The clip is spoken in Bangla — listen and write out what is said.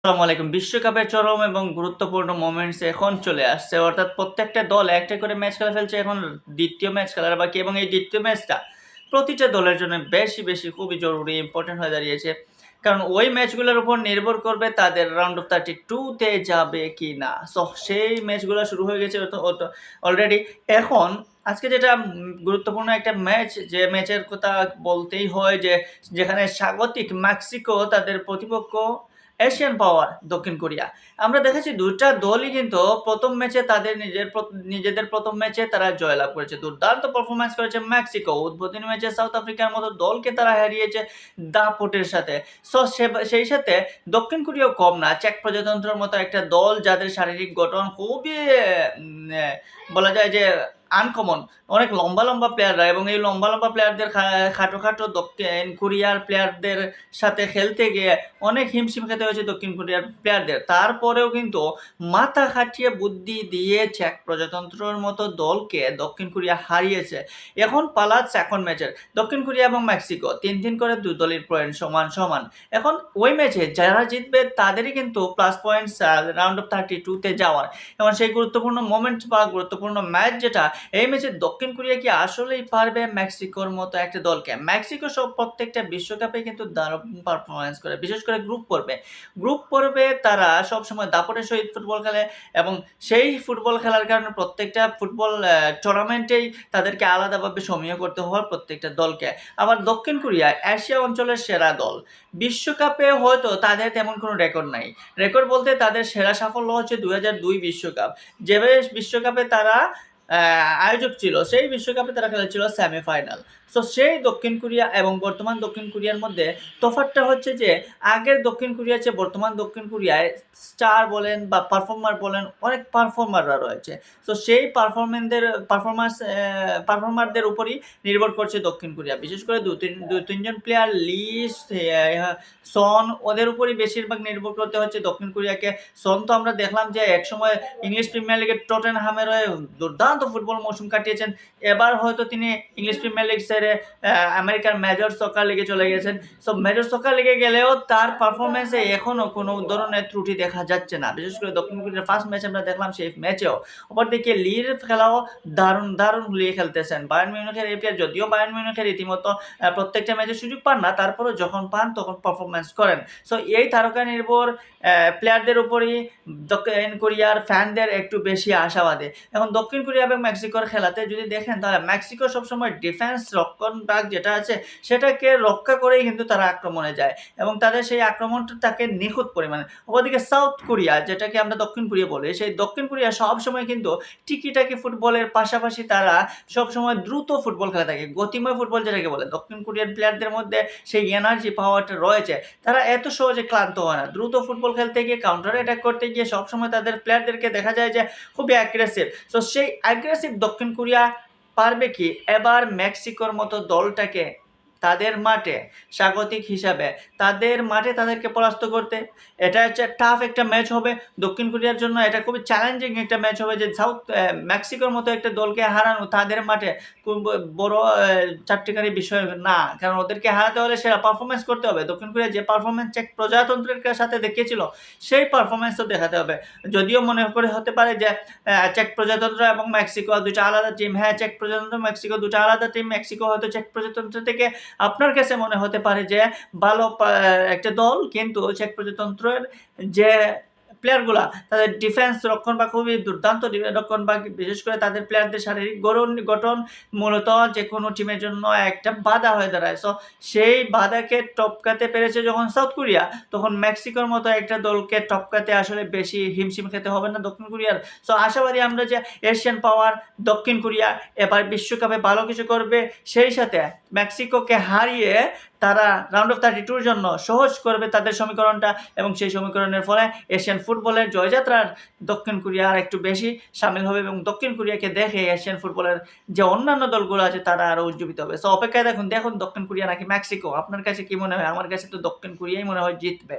আসসালামু আলাইকুম। বিশ্বকাপের চরম এবং গুরুত্বপূর্ণ মোমেন্টস এখন চলে আসছে। অর্থাৎ প্রত্যেকটা দল একটা করে ম্যাচ খেলে ফেলছে। এখন দ্বিতীয় ম্যাচ খেলার বাকি এবং এই দ্বিতীয় ম্যাচটা প্রতিটা দলের জন্য বেশি খুবই জরুরি, ইম্পোর্টেন্ট হয়ে দাঁড়িয়েছে। কারণ ওই ম্যাচগুলোর উপর নির্ভর করবে তাদের রাউন্ড অফ 32 তে যাবে কিনা। সো সেই ম্যাচগুলো শুরু হয়ে গেছে অলরেডি। এখন আজকে যেটা গুরুত্বপূর্ণ একটা ম্যাচ, যে ম্যাচের কথা বলতেই হয়, যেখানে স্বাগতিক মেক্সিকো তাদের প্রতিপক্ষ এশিয়ান পাওয়ার দক্ষিণ কোরিয়া। আমরা দেখেছি দুটা দলই কিন্তু প্রথম ম্যাচে তাদের নিজেদের প্রথম ম্যাচে তারা জয়লাভ করেছে। দুর্দান্ত পারফরম্যান্স করেছে মেক্সিকো। উদ্বোধনী ম্যাচে সাউথ আফ্রিকার মতো দলকে তারা হারিয়েছে দাপটের সাথে। সো সেই সাথে দক্ষিণ কোরিয়াও কম না। চেক প্রজাতন্ত্রের মতো একটা দল যাদের শারীরিক গঠন খুবই বলা যায় যে আনকমন, অনেক লম্বা প্লেয়াররা, এবং এই লম্বা প্লেয়ারদের খাটো দক্ষিণ কোরিয়ার প্লেয়ারদের সাথে খেলতে গিয়ে অনেক হিমশিম খেতে হয়েছে দক্ষিণ কোরিয়ার প্লেয়ারদের। তারপরেও কিন্তু মাথা খাটিয়ে বুদ্ধি দিয়ে চেক প্রজাতন্ত্রের মতো দলকে দক্ষিণ কোরিয়া হারিয়েছে। এখন পালা সেকেন্ড ম্যাচের। দক্ষিণ কোরিয়া এবং মেক্সিকো 3-3 করে দুই দলের পয়েন্ট সমান। এখন ওই ম্যাচে যারা জিতবে তাদেরই কিন্তু প্লাস পয়েন্টস রাউন্ড অফ 32 তে যাওয়ার। এবং সেই গুরুত্বপূর্ণ মোমেন্ট বা গুরুত্বপূর্ণ ম্যাচ যেটা, এই ম্যাচে দক্ষিণ কোরিয়া কি আসলেই পারবে মেক্সিকোর মতো একটা দলকে? মেক্সিকো প্রত্যেকটা বিশ্বকাপে কিন্তু দারুণ পারফরমেন্স করে, বিশেষ করে গ্রুপ পর্বে তারা সবসময় দাপটের সহিত ফুটবল খেলে, এবং সেই ফুটবল খেলার কারণে প্রত্যেকটা ফুটবল টুর্নামেন্টেই তাদেরকে আলাদাভাবে সমীহ করতে হয় প্রত্যেকটা দলকে। আবার দক্ষিণ কোরিয়া এশিয়া অঞ্চলের সেরা দল। বিশ্বকাপে হয়তো তাদের তেমন কোনো রেকর্ড নাই। রেকর্ড বলতে তাদের সেরা সাফল্য হচ্ছে 2002 বিশ্বকাপ। যে বিশ্বকাপে তারা আয়োজক ছিল, সেই বিশ্বকাপে তারা খেলেছিল সেমিফাইনাল। সো সেই দক্ষিণ কোরিয়া এবং বর্তমান দক্ষিণ কোরিয়ার মধ্যে তফাৎটা হচ্ছে যে আগের দক্ষিণ কোরিয়া চেয়ে বর্তমান দক্ষিণ কোরিয়ায় স্টার বলেন বা পারফর্মার বলেন, অনেক পারফর্মাররা রয়েছে। তো সেই পারফর্মারদের উপরই নির্ভর করছে দক্ষিণ কোরিয়া। বিশেষ করে দুই তিনজন প্লেয়ার, লি, সন, ওদের উপরই বেশিরভাগ নির্ভর করতে হচ্ছে দক্ষিণ কোরিয়াকে। সন তো আমরা দেখলাম যে একসময় ইংলিশ প্রিমিয়ার লিগের টটেনহামের হয়ে দুর্দান্ত ফুটবল মৌসুম কাটিয়েছেন। এবার হয়তো তিনি ইংলিশ প্রিমিয়ার লিগ ছেড়ে আমেরিকার মেজর সকার লিগে চলে গেছেন। সো মেজর সকার লিগে গেলেও তার পারফরমেন্সে এখনও কোনো ধরনের ত্রুটি দেখা যাচ্ছে না। বিশেষ করে দক্ষিণ কোরিয়ার ফার্স্ট ম্যাচ আমরা দেখলাম, সেই ম্যাচেও অপরদিকে লির খেলাও দারুণ লিয়ে খেলতেছেন। বায়ার্ন মিউনিখের এই প্লেয়ার, যদিও বায়ার্ন মিউনিখের রীতিমতো প্রত্যেকটা ম্যাচে সুযোগ পান না, তারপরেও যখন পান তখন পারফরমেন্স করেন। সো এই তারকা নির্ভর প্লেয়ারদের উপরই দক্ষিণ কোরিয়ার ফ্যানদের একটু বেশি আশাবাদী। এখন দক্ষিণ কোরিয়া এবং মেক্সিকোর খেলাতে যদি দেখেন, তাহলে মেক্সিকো সবসময় ডিফেন্স রক্ষণ ভাগ যেটা আছে সেটাকে রক্ষা করেই কিন্তু তারা আক্রমণে যায়, এবং তাদের সেই আক্রমণটা তাকে নিখুঁত পরিমাণে। ওদিকে সাউথ কোরিয়া, যেটাকে আমরা দক্ষিণ কোরিয়া বলি, সেই দক্ষিণ কোরিয়া সবসময় কিন্তু টিকিটাকি ফুটবলের পাশাপাশি তারা সবসময় দ্রুত ফুটবল খেলে থাকে, গতিময় ফুটবল যেটাকে বলে। দক্ষিণ কোরিয়ান প্লেয়ারদের মধ্যে সেই এনার্জি পাওয়ারটা রয়েছে। তারা এত সহজে ক্লান্ত হয় না। দ্রুত ফুটবল খেলতে গিয়ে, কাউন্টার অ্যাটাক করতে গিয়ে সবসময় তাদের প্লেয়ারদেরকে দেখা যায় যে খুবই অ্যাগ্রেসিভ। সো সেই অ্যাগ্রেসিভ দক্ষিণ কোরিয়া পারবে কি এবার মেক্সিকোর মতো দলটাকে তাদের মাঠে স্বাগতিক হিসাবে তাদের মাঠে তাদেরকে পরাস্ত করতে? এটা হচ্ছে টাফ একটা ম্যাচ হবে দক্ষিণ কোরিয়ার জন্য। এটা খুবই চ্যালেঞ্জিং একটা ম্যাচ হবে, যে মেক্সিকোর মতো একটা দলকে হারানো তাদের মাঠে খুব বড় চারটিখানি বিষয় না। কারণ ওদেরকে হারাতে হলে সেরা পারফরমেন্স করতে হবে। দক্ষিণ কোরিয়া যে পারফরমেন্স চেক প্রজাতন্ত্রের সাথে দেখিয়েছিল, সেই পারফরমেন্সও দেখাতে হবে। যদিও মনে করে হতে পারে যে চেক প্রজাতন্ত্র এবং মেক্সিকো দুটো আলাদা টিম। হ্যাঁ, চেক প্রজাতন্ত্র মেক্সিকো দুটো আলাদা টিম। মেক্সিকো হয়তো চেক প্রজাতন্ত্র থেকে আপনার কাছে মনে হতে পারে যে ভালো একটা দল, কিন্তু চেক প্রজাতন্ত্রের যে প্লেয়ারগুলা, তাদের ডিফেন্স রক্ষণ বা খুবই দুর্দান্ত রক্ষণ বা, বিশেষ করে তাদের প্লেয়ারদের শারীরিক গঠন মূলত যে কোনো টিমের জন্য একটা বাধা হয়ে দাঁড়ায়। সো সেই বাধাকে টপকাতে পেরেছে যখন সাউথ কোরিয়া, তখন মেক্সিকোর মতো একটা দলকে টপকাতে আসলে বেশি হিমশিম খেতে হবে না দক্ষিণ কোরিয়ার। সো আশাবাদী আমরা যে এশিয়ান পাওয়ার দক্ষিণ কোরিয়া এবার বিশ্বকাপে ভালো কিছু করবে, সেই সাথে মেক্সিকোকে হারিয়ে তারা রাউন্ড অফ 32-র জন্য সহজ করবে তাদের সমীকরণটা, এবং সেই সমীকরণের ফলে এশিয়ান ফুটবলের জয়যাত্রার দক্ষিণ কোরিয়া আর একটু বেশি সামিল হবে, এবং দক্ষিণ কোরিয়াকে দেখে এশিয়ান ফুটবলের যে অন্যান্য দলগুলো আছে তারা আরও উজ্জীবিত হবে। সো অপেক্ষায় দেখুন দক্ষিণ কোরিয়া নাকি মেক্সিকো। আপনার কাছে কি মনে হয়? আমার কাছে তো দক্ষিণ কোরিয়াই মনে হয় জিতবে।